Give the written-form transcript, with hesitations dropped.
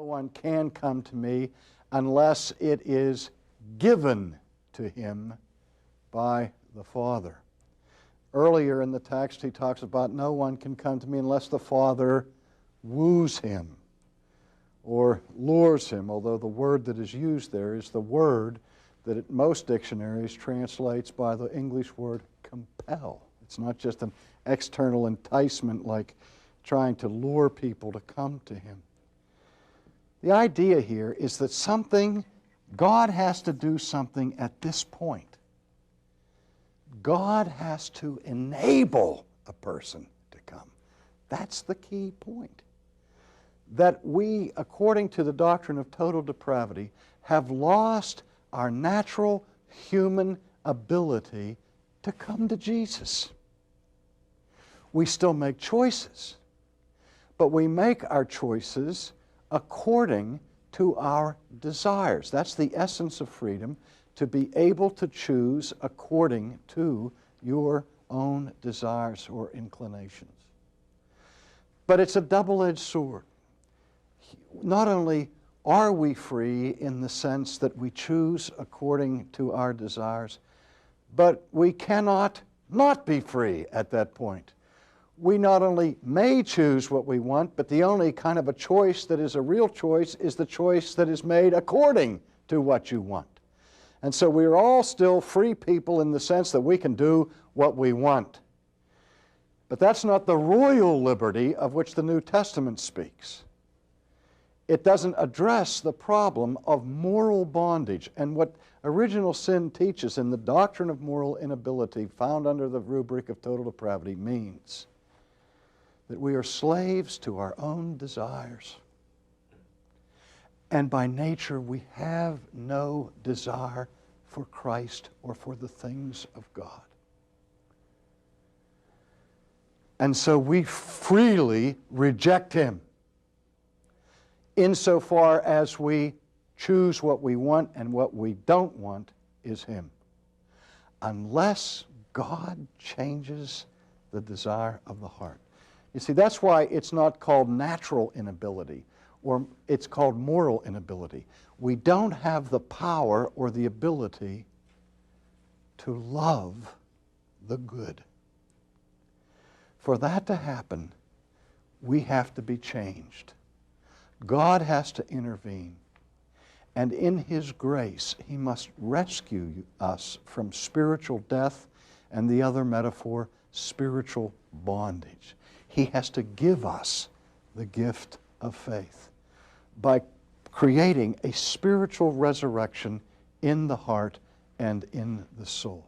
No one can come to me unless it is given to him by the Father. Earlier in the text, he talks about no one can come to me unless the Father woos him or lures him, although the word that is used there is the word that in most dictionaries translates by the English word compel. It's not just an external enticement like trying to lure people to come to him. The idea here is that God has to do something at this point. God has to enable a person to come. That's the key point. That we, according to the doctrine of total depravity, have lost our natural human ability to come to Jesus. We still make choices, but we make our choices according to our desires. That's the essence of freedom, to be able to choose according to your own desires or inclinations. But it's a double-edged sword. Not only are we free in the sense that we choose according to our desires, but we cannot not be free at that point. We not only may choose what we want, but the only kind of a choice that is a real choice is the choice that is made according to what you want. And so we're all still free people in the sense that we can do what we want. But that's not the royal liberty of which the New Testament speaks. It doesn't address the problem of moral bondage. And what original sin teaches in the doctrine of moral inability found under the rubric of total depravity means that we are slaves to our own desires. And by nature, we have no desire for Christ or for the things of God. And so we freely reject him insofar as we choose what we want, and what we don't want is him. Unless God changes the desire of the heart. You see, that's why it's not called natural inability, or it's called moral inability. We don't have the power or the ability to love the good. For that to happen, we have to be changed. God has to intervene. And in his grace, he must rescue us from spiritual death and the other metaphor, spiritual bondage. He has to give us the gift of faith by creating a spiritual resurrection in the heart and in the soul.